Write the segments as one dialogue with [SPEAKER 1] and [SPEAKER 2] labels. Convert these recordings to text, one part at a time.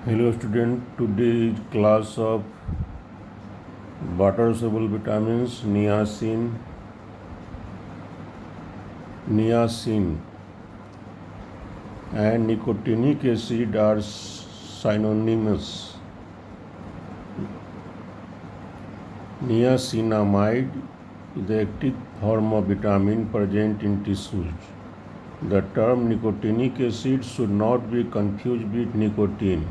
[SPEAKER 1] Hello student, today is class of water soluble vitamins niacin and nicotinic acid are synonymous. Niacinamide is the active form of vitamin present in tissues. The term nicotinic acid should not be confused with nicotine.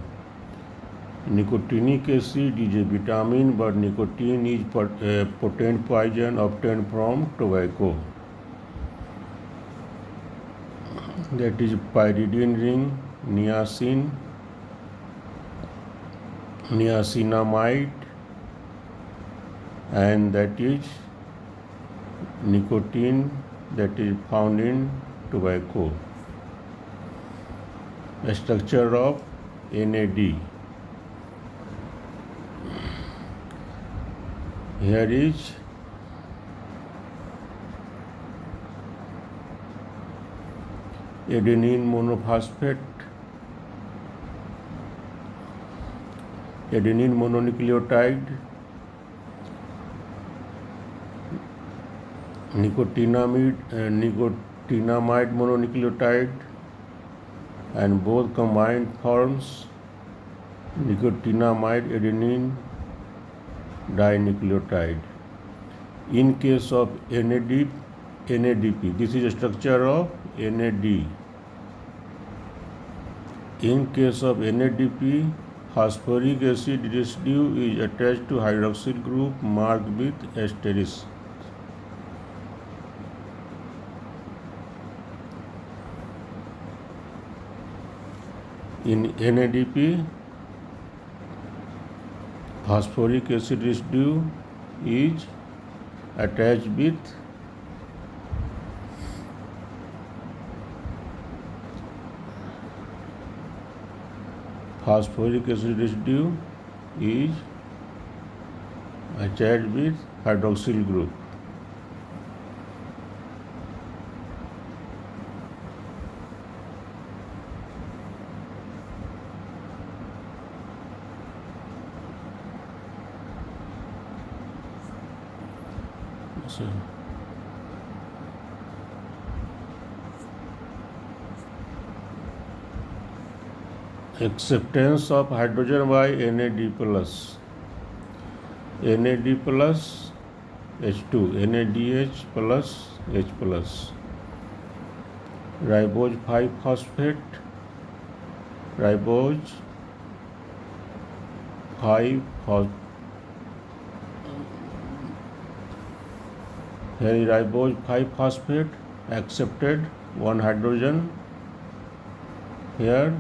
[SPEAKER 1] Nicotinic acid is a vitamin, but nicotine is a potent poison obtained from tobacco. That is pyridine ring, niacinamide, and that is nicotine that is found in tobacco. The structure of NAD. Here is adenine monophosphate, adenine mononucleotide, nicotinamide mononucleotide, and both combined forms nicotinamide adenine dinucleotide. In case of NADP, this is a structure of NAD. In case of NADP, phosphoric acid residue is attached to hydroxyl group marked with asterisk. In NADP, phosphoric acid residue is attached with hydroxyl group. So, acceptance of hydrogen by NAD plus H2, NADH plus H plus, ribose 5-phosphate, ribose 5-phosphate. Here is ribose 5-phosphate accepted, one hydrogen here.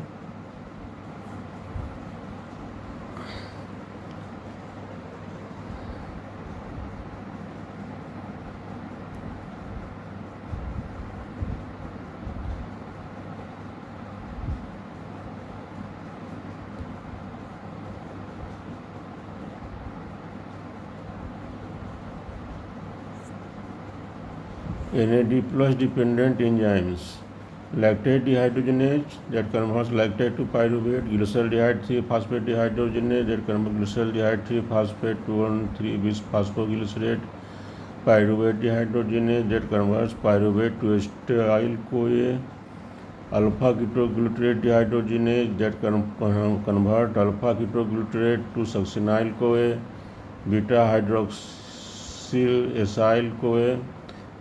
[SPEAKER 1] NAD plus dependent enzymes, lactate dehydrogenase that converts lactate to pyruvate, glyceraldehyde 3-phosphate dehydrogenase that converts glyceraldehyde 3-phosphate to 1,3-bis-phosphoglycerate, pyruvate dehydrogenase that converts pyruvate to acetyl-CoA, alpha-ketoglutarate dehydrogenase that convert alpha-ketoglutarate to succinyl-CoA, beta-hydroxyacyl-CoA,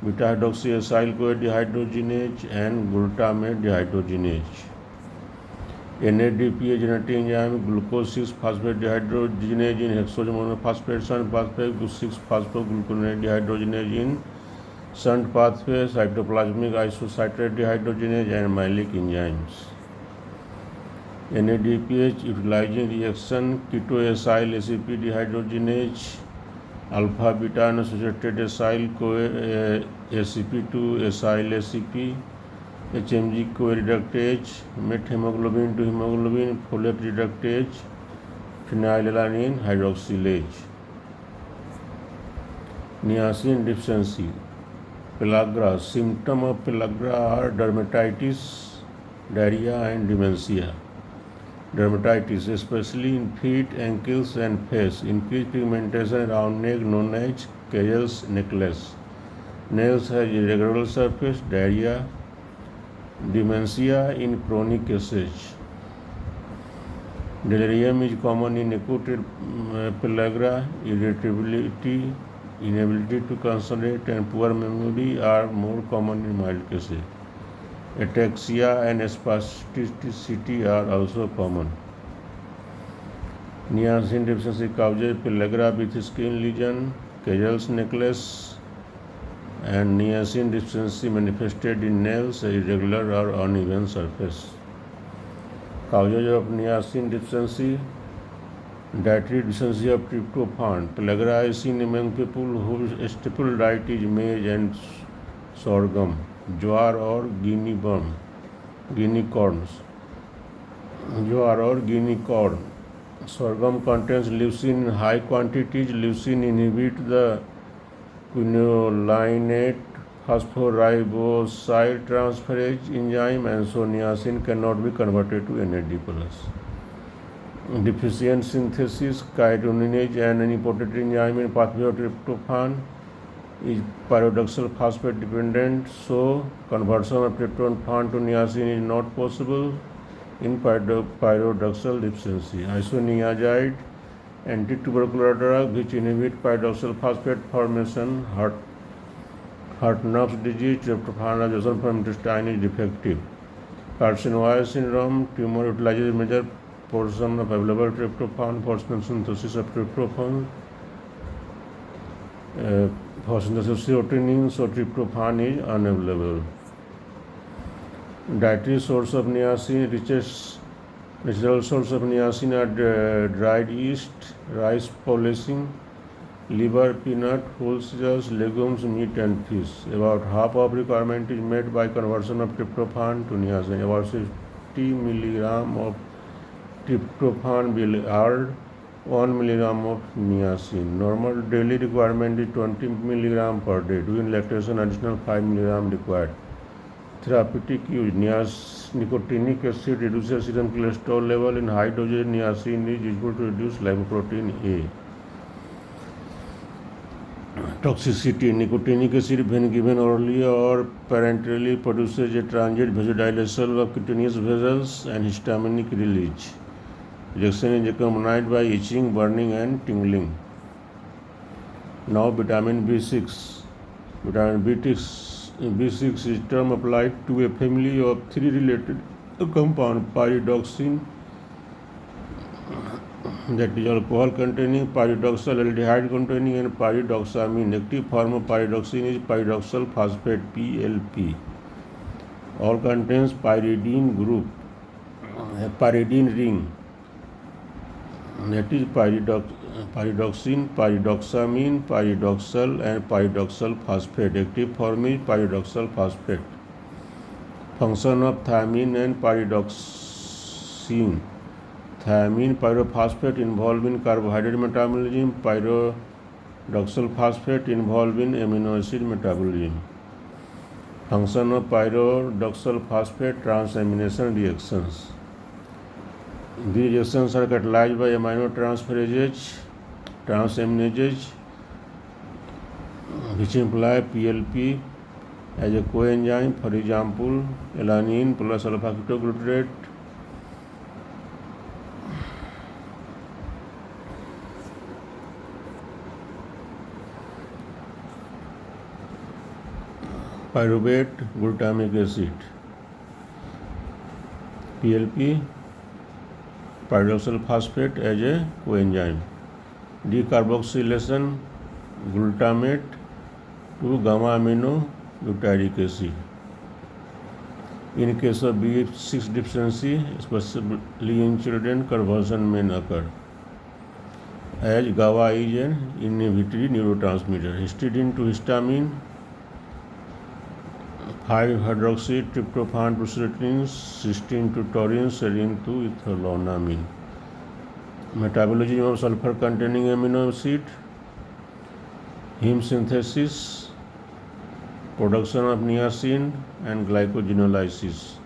[SPEAKER 1] beta-hydroxyacyl-CoA dehydrogenase, and glutamate dehydrogenase. NADP is genetic enzyme glucose 6-phosphate dehydrogenase in hexose monophosphate shunt pathway, 6-phosphogluconate dehydrogenase in shunt pathway, cytoplasmic isocitrate dehydrogenase, and Melic enzymes. NADPH utilizing reaction ketoacyl ACP dehydrogenase, alpha beta unassociated acyl-CoA ACP to acyl ACP, HMG-CoA reductase, methemoglobin to hemoglobin, folate reductase, phenylalanine hydroxylase. Niacin deficiency, pellagra. Symptoms of pellagra are dermatitis, diarrhea, and dementia. dermatitis, especially in feet, ankles, and face. Increased pigmentation around neck known as cagel's necklace. Nails has irregular surface, diarrhea, dementia in chronic cases. Delirium is common in acute pellagra. Irritability, inability to concentrate, and poor memory are more common in mild cases. Ataxia and spasticity are also common. Niacin deficiency causes pellagra with skin lesion, cagel's necklace, and niacin deficiency manifested in nails, irregular or uneven surface. Causes of niacin deficiency: dietary deficiency of tryptophan. Pellagra is seen among people whose staple diet is maize and sorghum, jowar or guinea corn. Jowar or guinea corn. Sorghum contains leucine in high quantities. Leucine inhibits the quinolinate phosphoriboside transferase enzyme, and so niacin cannot be converted to NAD+. Deficient synthesis: chironinase, an important enzyme in pathway of tryptophan, is pyridoxal phosphate dependent, so conversion of tryptophan to niacin is not possible in pyridoxal deficiency. Isoniazid, anti-tubercular drug which inhibit pyridoxal phosphate formation. Hartnupp's disease, tryptophan absorption from intestine is defective. Carcinoid syndrome, tumor utilizes major portion of available tryptophan for synthesis of tryptophan. For synthesis of serotonin, so tryptophan is unavailable. Dietary source of niacin: natural source of niacin are dried yeast, rice polishing, liver, peanut, whole cereals, legumes, meat, and fish. About half of requirement is met by conversion of tryptophan to niacin. About 60 mg of tryptophan will yield 1 mg of niacin. Normal daily requirement is 20 mg per day. During lactation, additional 5 mg required. Therapeutic use: nicotinic acid reduces serum cholesterol level. In high dosage, niacin is useful to reduce lipoprotein A. Toxicity: nicotinic acid, when given orally or parenterally, produces a transient vasodilation of cutaneous vessels and histaminic release. Reaction is accompanied by itching, burning, and tingling. Now, vitamin B6. Vitamin B6 is term applied to a family of 3 related compounds: pyridoxine, that is alcohol containing, pyridoxal aldehyde containing, and pyridoxamine. Active form of pyridoxine is pyridoxal phosphate (PLP). All contains pyridine group, pyridine ring, that is pyridoxine, pyridoxamine, pyridoxal, and pyridoxal phosphate. Active form is pyridoxal phosphate. Function of thiamine and pyridoxine: thiamine pyrophosphate involved in carbohydrate metabolism, pyridoxal phosphate involved in amino acid metabolism. Function of pyridoxal phosphate: transamination reactions. These reactions are catalyzed by aminotransferases, transaminases, which imply PLP as a coenzyme. For example, alanine plus alpha-ketoglutarate, pyruvate glutamic acid. PLP, pyridoxal phosphate as a coenzyme. Decarboxylation glutamate to gamma amino butyric acid. In case of B6 deficiency, especially in children, conversion may occur, as GABA is an inhibitory neurotransmitter. Histidine to histamine, 5-hydroxytryptophan to serotonin, cysteine to taurine, serine to ethylonamine. Metabolism of sulfur containing amino acid: heme synthesis, production of niacin, and glycogenolysis.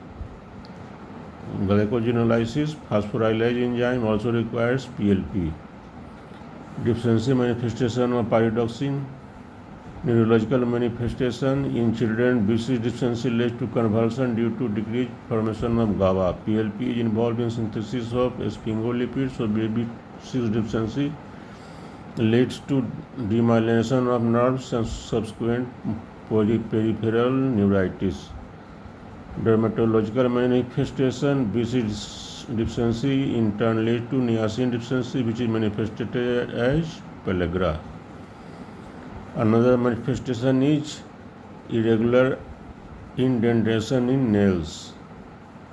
[SPEAKER 1] Glycogenolysis phosphorylase enzyme also requires PLP. Deficiency manifestation of pyridoxine. Neurological manifestation in children, B6 deficiency leads to convulsion due to decreased formation of GABA. PLP is involved in synthesis of sphingolipids, so B6 deficiency leads to demyelination of nerves and subsequent peripheral neuritis. Dermatological manifestation, B6 deficiency in turn leads to niacin deficiency, which is manifested as pellagra. Another manifestation is irregular indentation in nails.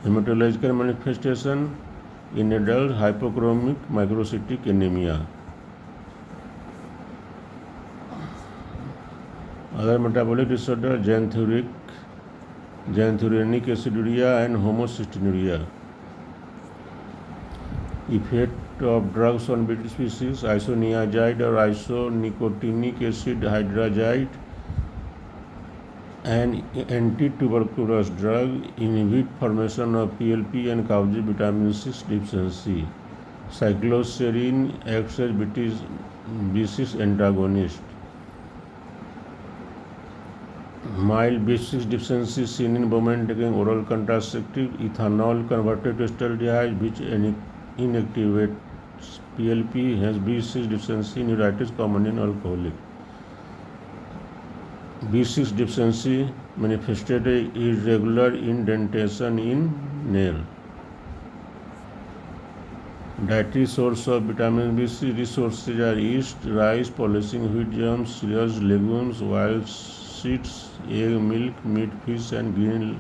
[SPEAKER 1] Hematological manifestation in adult, hypochromic microcytic anemia. Other metabolic disorder, xanthuric, xanthurenic aciduria and homocystinuria. Effect of drugs on beta species, isoniazid or isonicotinic acid hydrazide, an anti-tuberculous drug, inhibit formation of PLP and causes vitamin 6 deficiency. Cycloserine acts as B6 antagonist. Mild B6 deficiency seen in women taking oral contraceptive, ethanol converted to acetaldehyde, which inactivates PLP, has B6 deficiency neuritis common in alcoholic. B6 deficiency manifested irregular indentation in nail. Dietary source of vitamin B6 resources are yeast, rice, polishing wheat germs, cereals, legumes, wild seeds, egg, milk, meat, fish and green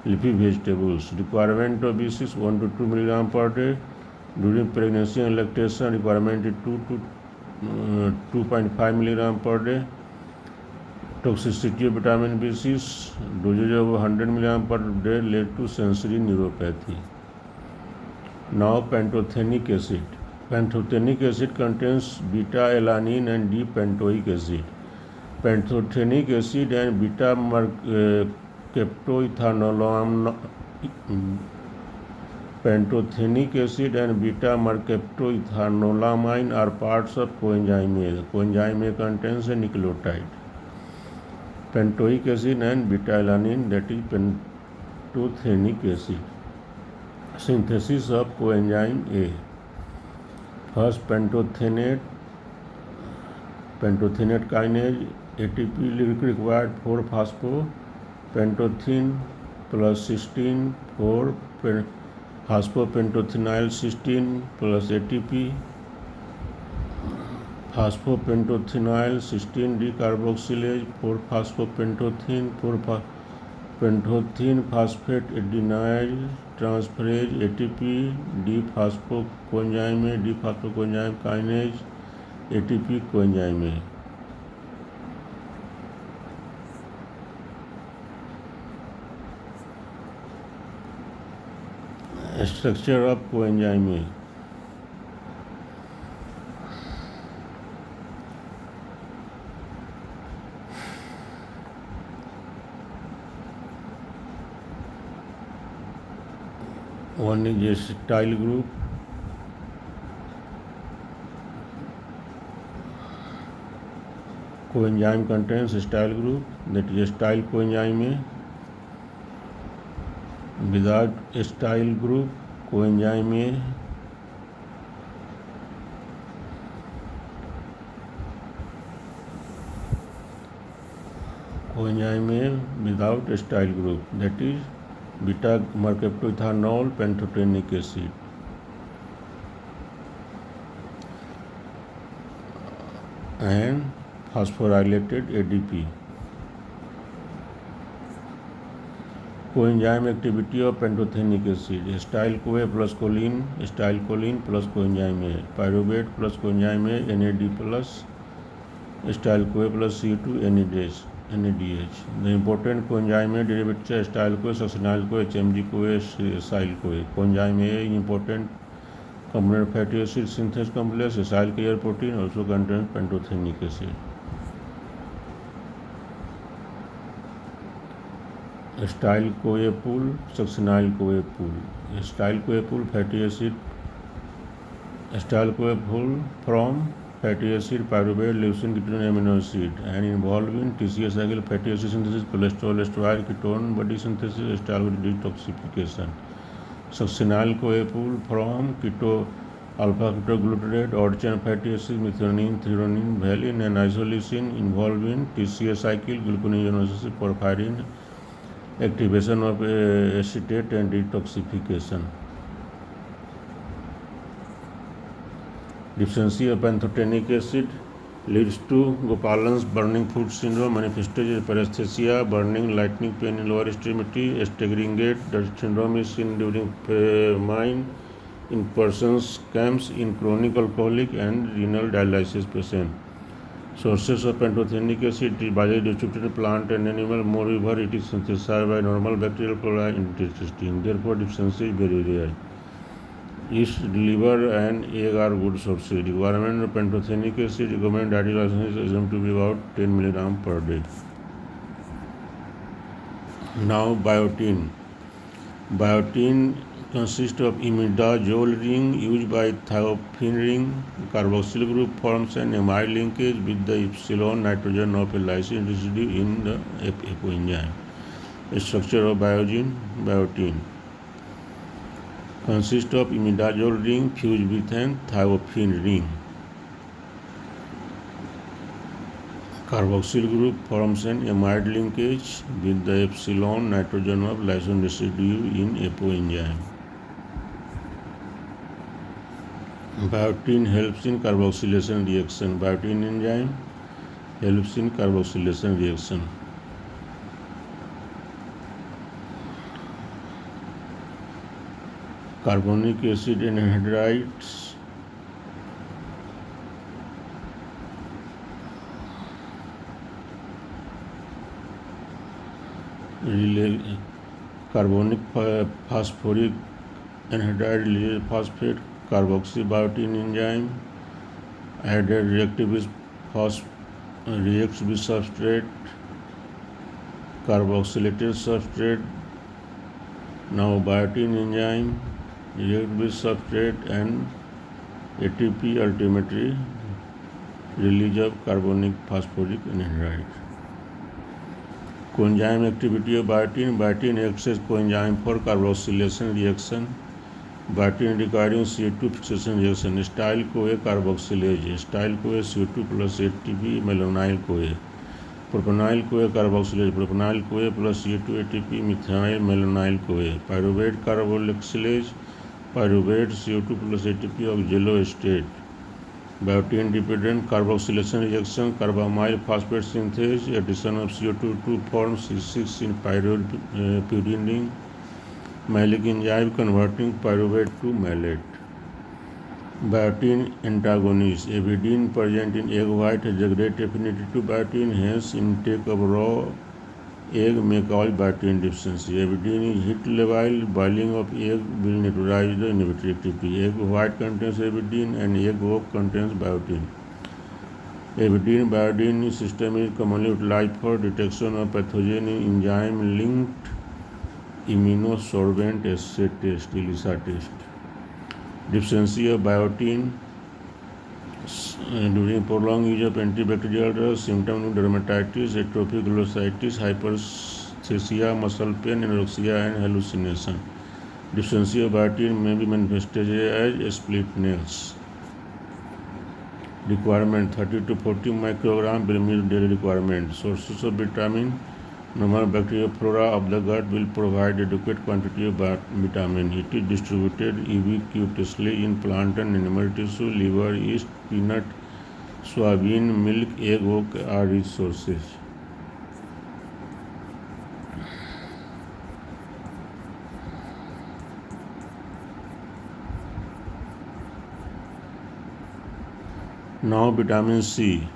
[SPEAKER 1] leafy vegetables. Requirement of B6 1 to 2 mg per day. During pregnancy and lactation, requirement is 2 to 2.5 mg per day. Toxicity of vitamin B6, dosage of 100 mg per day led to sensory neuropathy. Now pantothenic acid. Pantothenic acid contains beta-alanine and D-pantoic acid. Pantothenic acid and Pantothenic acid and beta-mercaptoethanolamine are parts of coenzyme A. Coenzyme A contains a nucleotide. Pantoic acid and beta-alanine, that is pantothenic acid. Synthesis of coenzyme A. First, pantothenate kinase, ATP required 4-phosphopentothin plus cysteine, 4-phosphopentothenyl cysteine plus ATP, phosphopentothenyl cysteine decarboxylase, 4-phosphopentothin, 4-pentothin phosphate adenyl transferase, ATP, D-phosphocoenzyme A, D-phosphocoenzyme kinase, ATP coenzyme A. Structure of coenzyme A. One is acetyl group, coenzyme contains acetyl group, that is acetyl coenzyme A. Without acetyl group, coenzyme A. Coenzyme A without acetyl group, that is beta-mercaptoethanol pantothenic acid. And phosphorylated ADP. Coenzyme activity of pantothenic acid: acetyl-CoA plus choline, acetyl-choline plus coenzyme A, pyruvate plus coenzyme A, NAD plus acetyl-CoA plus C2 NADH. The important coenzyme A derivatives are acetyl-CoA, succinyl-CoA, HMG-CoA, acyl-CoA. Coenzyme A is important component fatty acid synthase complex. Acyl carrier protein also contains pantothenic acid. Acetyl-CoA pool, succinyl-CoA pool. Acetyl-CoA pool fatty acid, acetyl-CoA pool from fatty acid, pyruvate, leucine, ketone, amino acid, and involved in TCA cycle fatty acid synthesis, cholesterol, esterol, ketone body synthesis, acetyl detoxification. Succinyl-CoA pool from keto, alpha-ketoglutarate, odd chain fatty acids, methionine, threonine, valine, and isoleucine involved in TCA cycle, gluconeogenesis, porphyrin, activation of acetate, and detoxification. Deficiency of pantothenic acid leads to Gopalan's burning foot syndrome, manifested as paresthesia, burning, lightning pain in lower extremity, staggering gait. The syndrome is seen during famine in persons camps in chronic alcoholic and renal dialysis patients. Sources of pantothenic acid is widely distributed plant and animal. Moreover, it is synthesized by normal bacterial flora in intestine. Therefore, deficiency is very rare. Yeast, liver, and egg are good sources. Requirement of pantothenic acid recommended ideal is assumed to be about 10 mg per day. Now, biotin. Biotin consists of imidazole ring used by thiophene ring. Carboxyl group forms an amide linkage with the epsilon nitrogen of a lysine residue in the FAO enzyme. Structure of biotin consists of imidazole ring fused with an thiophene ring. Carboxyl group forms an amide linkage with the epsilon nitrogen of lysine residue in FAO enzyme. Biotin helps in carboxylation reaction. Biotin enzyme helps in carboxylation reaction. Carbonic acid anhydrides carbonic phosphoric anhydride release phosphate. Carboxybiotin enzyme added reactive reacts with substrate, carboxylated substrate. Now biotin enzyme react with substrate and ATP ultimately release of carbonic phosphoric anhydride. Coenzyme activity of biotin. Biotin acts as coenzyme for carboxylation reaction. Biotin requiring CO2 fixation reaction. Acetyl-CoA carboxylase. Acetyl-CoA CO2 plus ATP malonyl-CoA. Propanol-CoA carboxylase. Propanol-CoA plus CO2 ATP methyl malonyl-CoA. Pyruvate carboxylase. Pyruvate CO2 plus ATP oxaloacetate. Biotin dependent carboxylation reaction. Carbamyl phosphate synthase. Addition of CO2 to form C6 in pyridine ring. Maleic enzyme converting pyruvate to malate. Biotin antagonist. Avidin present in egg white has a great affinity to biotin, hence intake of raw egg may cause biotin deficiency. Avidin is heat level. Boiling of egg will neutralize the inhibitory activity. Egg white contains avidin and egg yolk contains biotin. Avidin-biotin system is commonly utilized for detection of pathogen in enzyme-linked immunosorbent assay test, ELISA test. Deficiency of biotin during prolonged use of antibacterial drugs. Symptoms of dermatitis, atrophic glossitis, hyperesthesia, muscle pain, anorexia, and hallucination. Deficiency of biotin may be manifested as split nails. Requirement 30 to 40 microgram will meet daily requirement. Sources of vitamin. Normal bacterial flora of the gut will provide adequate quantity of vitamin. It is distributed ubiquitously in plant and animal tissue. Liver, yeast, peanut, soybean, milk, egg yolk are rich sources. Now vitamin C.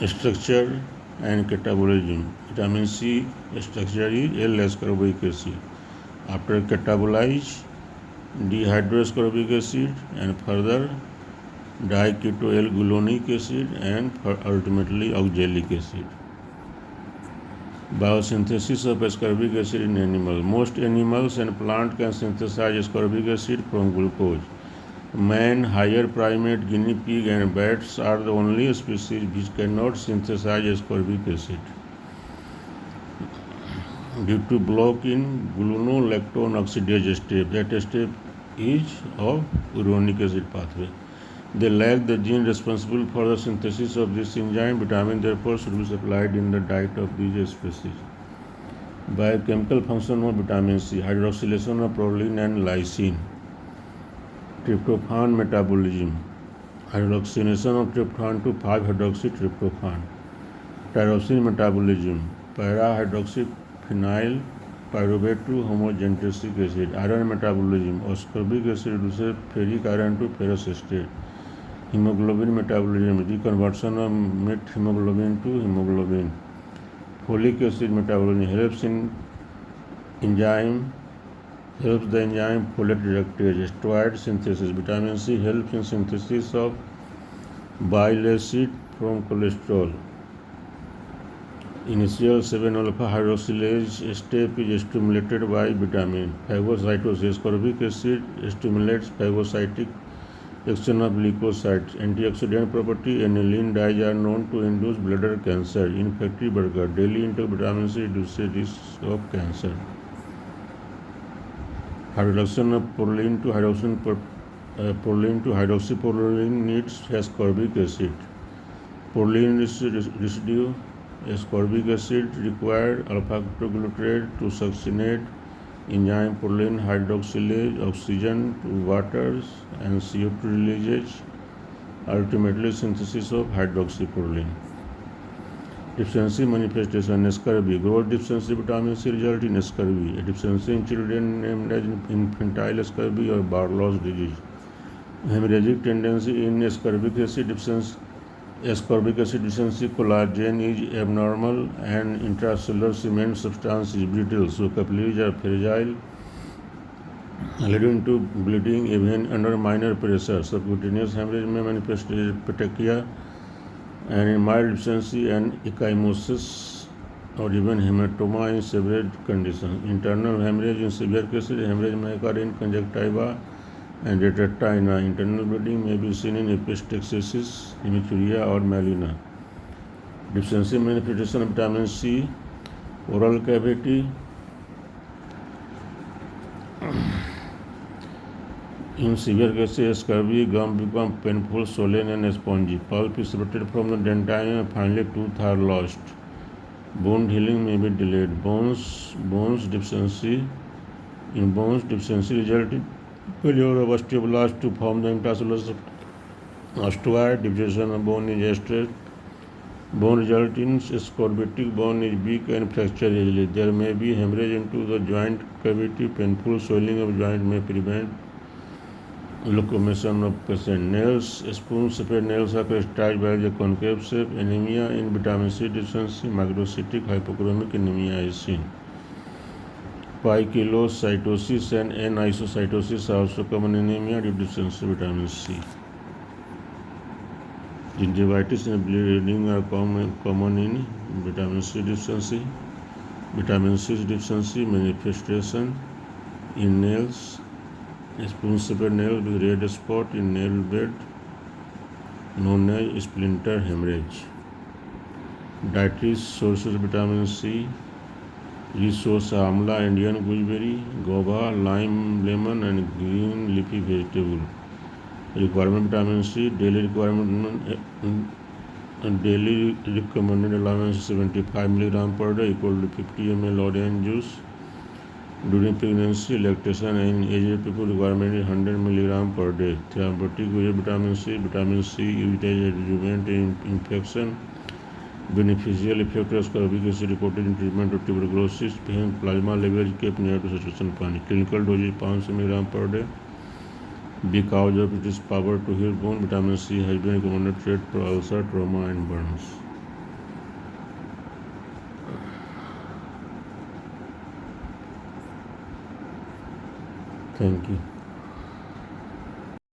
[SPEAKER 1] Structure and catabolism. Vitamin C structure is L-ascorbic acid. After catabolize, dehydroascorbic acid and further diketoL-gulonic acid and ultimately oxalic acid. Biosynthesis of ascorbic acid in animals. Most animals and plants can synthesize ascorbic acid from glucose. Man, higher primate, guinea pig, and bats are the only species which cannot synthesize ascorbic acid due to block in gluconolactone oxidase step. That step is of uronic acid pathway. They lack the gene responsible for the synthesis of this enzyme. Vitamin therefore should be supplied in the diet of these species. Biochemical function of vitamin C: hydroxylation of proline and lysine. Tryptophan metabolism: hydroxylation of tryptophan to 5-hydroxytryptophan. Tyrosine metabolism: para-hydroxyphenyl pyruvate to homogentic acid. Iron metabolism: ascorbic acid reduces ferric iron to ferrous state. Hemoglobin metabolism: reconversion of methemoglobin to hemoglobin. Folic acid metabolism helps the enzyme folate reductase. Steroid synthesis: vitamin C helps in synthesis of bile acid from cholesterol. Initial 7-alpha hydroxylase step is stimulated by vitamin. Phagocytosis: ascorbic acid stimulates phagocytic action of leukocytes. Antioxidant property: aniline dyes are known to induce bladder cancer. In factory worker, daily intake of vitamin C reduces risk of cancer. Hydroxylation of proline to hydroxyproline needs ascorbic acid. Proline residue ascorbic acid required alpha-ketoglutarate to succinate enzyme proline hydroxylase oxygen to water and CO2 releases, ultimately synthesis of hydroxyproline. Deficiency manifestation: scurvy. Growth deficiency vitamin C result in scurvy. A deficiency in children named as infantile scurvy or Barlow's disease. Hemorrhagic tendency in ascorbic acid deficiency. Ascorbic acid deficiency: collagen is abnormal and intracellular cement substance is brittle, so capillaries are fragile, leading to bleeding even under minor pressure. Subcutaneous hemorrhage may manifest as petechia, and in mild deficiency and ecchymosis or even hematoma in severe conditions. Internal hemorrhage: in severe cases, hemorrhage may occur in conjunctiva and retina. Internal bleeding may be seen in epistaxis, hematuria, or melena. Deficiency manifestation of vitamin C: oral cavity. In severe cases, scurvy, gum become painful, swollen, and spongy. Pulp is separated from the dentition, and finally teeth are lost. Bone healing may be delayed. Bones deficiency. In bones deficiency result in failure of osteoblasts to form the intracellular osteoid. Division of bone is straight. Bone result in scorbutic. Bone is weak and fracture easily. There may be hemorrhage into the joint cavity. Painful swelling of joint may prevent locomotion of patient. Nails: spoon shaped nails are characterized by the concave shape. Anemia in vitamin C deficiency: microcytic hypochromic anemia is seen. Poikilocytosis and anisocytosis are also common anemia due to deficiency of vitamin C. Gingivitis and bleeding are common in vitamin C deficiency. Vitamin C deficiency manifestation in nails: spoon-shaped nail with red spot in nail bed known as splinter hemorrhage. Dietary sources of vitamin C: resource amla, Indian gooseberry, guava, lime, lemon, and green leafy vegetable. Requirement vitamin C: daily recommended allowance 75 mg per day equal to 50 ml orange juice. During pregnancy, lactation, and aged people, requirement is 100 mg per day. Therapeutic use of vitamin C: vitamin C used as adjuvant in infection. Beneficial effect of ascorbic acid reported in treatment of tuberculosis. Plasma levels kept near to saturation point. Clinical dose is 500 mg per day. Because of its power to heal bone, vitamin C has been recommended treat for ulcer, trauma, and burns. Thank you.